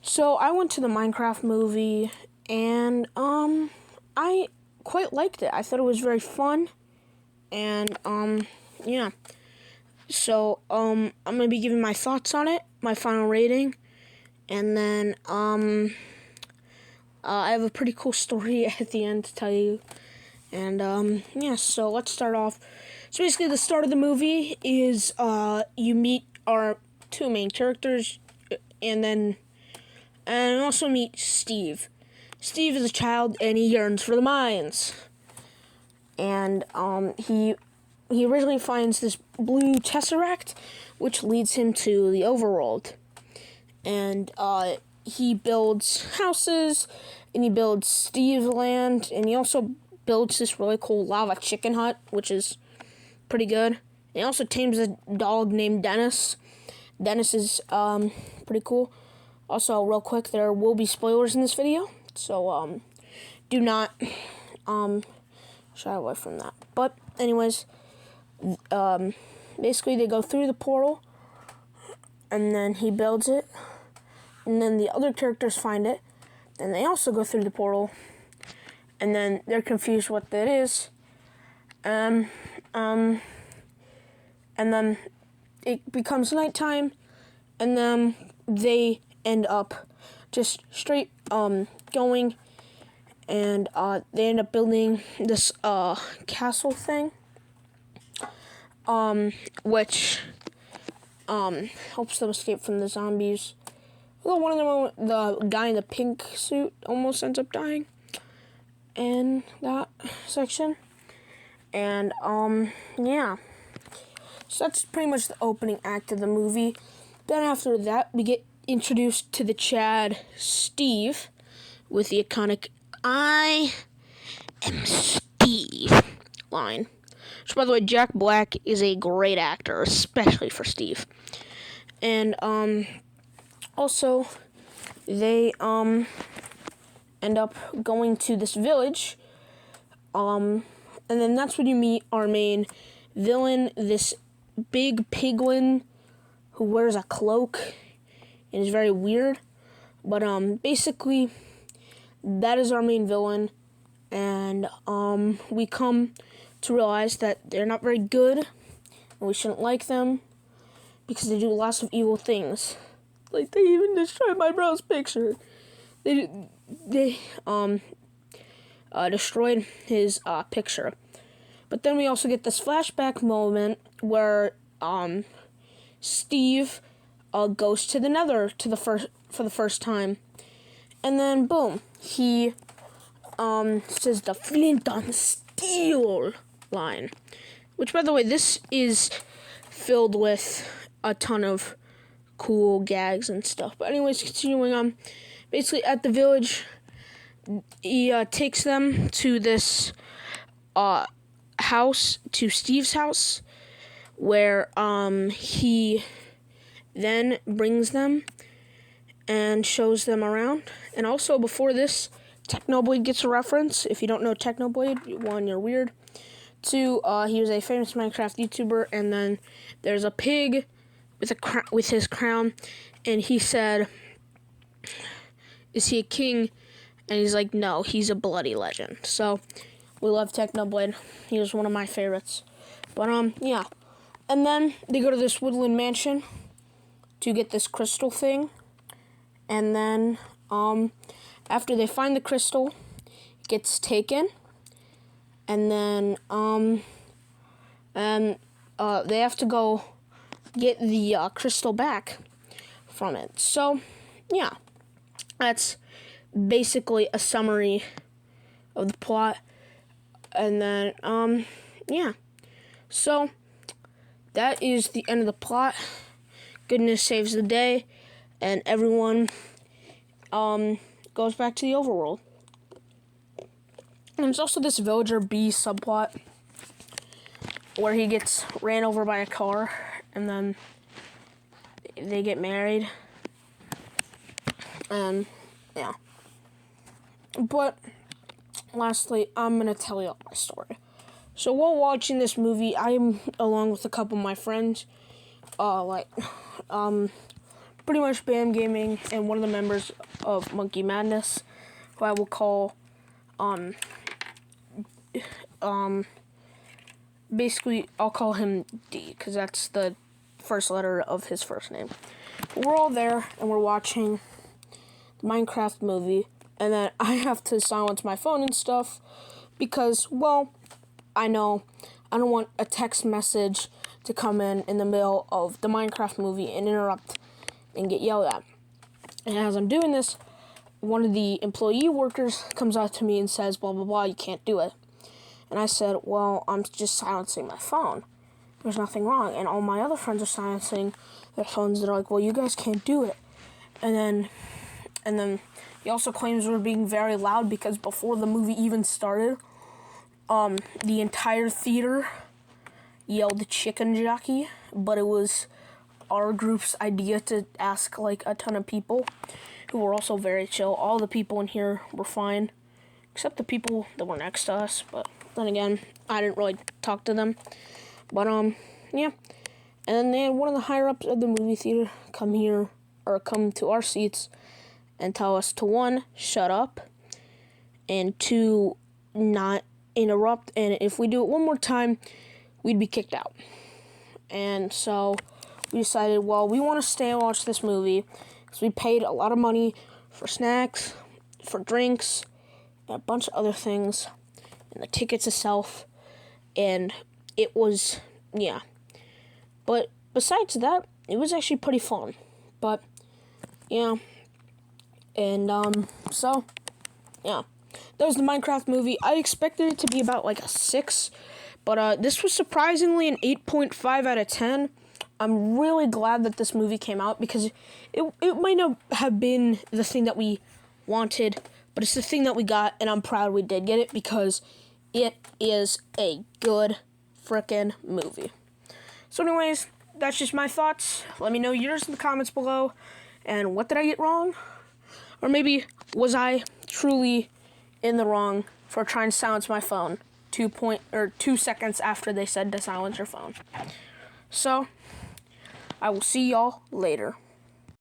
So I went to the Minecraft movie, and I quite liked it. I thought it was very fun, and yeah. So I'm gonna be giving my thoughts on it, my final rating, and then I have a pretty cool story at the end to tell you. And yeah, so let's start off. So basically, the start of the movie is you meet our two main characters, and also meet Steve. Steve is a child, and he yearns for the mines. And he originally finds this blue tesseract, which leads him to the overworld. And he builds houses, and he builds Steve's land, and he also builds this really cool lava chicken hut, which is pretty good. And he also tames a dog named Dennis. Dennis is pretty cool. Also, real quick, there will be spoilers in this video, so do not shy away from that. But anyways, basically they go through the portal, and then he builds it, and then the other characters find it, and they also go through the portal, and then they're confused what that is, and then it becomes nighttime, and then they end up just straight going, and they end up building this castle thing, which helps them escape from the zombies. Although one of them, the guy in the pink suit, almost ends up dying in that section. And yeah, so that's pretty much the opening act of the movie. Then after that, we get introduced to the Chad Steve with the iconic "I am Steve" line. So, by the way, Jack Black is a great actor, especially for Steve. And also they end up going to this village, and then that's when you meet our main villain, this big piglin who wears a cloak and is very weird. But basically, that is our main villain, and we come to realize that they're not very good, and we shouldn't like them because they do lots of evil things. Like, they even destroyed my bro's picture. They destroyed his picture. But then we also get this flashback moment where Steve goes to the Nether for the first time, and then boom, he says the flint on steel line, which, by the way, this is filled with a ton of cool gags and stuff. But anyways, continuing on, basically at the village, he takes them to this house, to Steve's house, where he then brings them and shows them around. And also, before this, Technoblade gets a reference. If you don't know Technoblade, one, you're weird. Two, he was a famous Minecraft YouTuber, and then there's a pig with his crown, and he said, "Is he a king?" And he's like, "No, he's a bloody legend." So we love Technoblade. He was one of my favorites. But yeah. And then they go to this woodland mansion to get this crystal thing. And then after they find the crystal, it gets taken. And then they have to go get the crystal back from it. So yeah, that's basically a summary of the plot. And then yeah, so that is the end of the plot. Goodness saves the day, and everyone goes back to the overworld. And there's also this villager B subplot where he gets ran over by a car, and then they get married. And yeah. But lastly, I'm going to tell you my story. So while watching this movie, I am along with a couple of my friends, pretty much Bam Gaming and one of the members of Monkey Madness, who I will call, basically, I'll call him D, because that's the first letter of his first name. We're all there, and we're watching the Minecraft movie, and then I have to silence my phone and stuff, because, well, I know I don't want a text message to come in the middle of the Minecraft movie and interrupt and get yelled at. And as I'm doing this, one of the employee workers comes out to me and says, blah, blah, blah, you can't do it. And I said, well, I'm just silencing my phone. There's nothing wrong. And all my other friends are silencing their phones. They're like, well, you guys can't do it. And then he also claims we're being very loud because before the movie even started, the entire theater yelled chicken jockey, but it was our group's idea to ask like a ton of people who were also very chill. All the people in here were fine, except the people that were next to us, but then again, I didn't really talk to them. But yeah. And then they had one of the higher ups of the movie theater come to our seats and tell us to, 1, shut up, and 2, not interrupt, and if we do it one more time, we'd be kicked out. And so we decided, well, we want to stay and watch this movie because we paid a lot of money for snacks, for drinks, and a bunch of other things, and the tickets itself, and it was, yeah. But besides that, it was actually pretty fun. But, yeah. And, so, yeah. That was the Minecraft movie. I expected it to be about like a 6, but this was surprisingly an 8.5 out of 10. I'm really glad that this movie came out because it might not have been the thing that we wanted, but it's the thing that we got, and I'm proud we did get it because it is a good frickin' movie. So anyways, that's just my thoughts. Let me know yours in the comments below, and what did I get wrong? Or maybe was I truly in the wrong for trying to silence my phone 2 seconds after they said to silence your phone. So, I will see y'all later.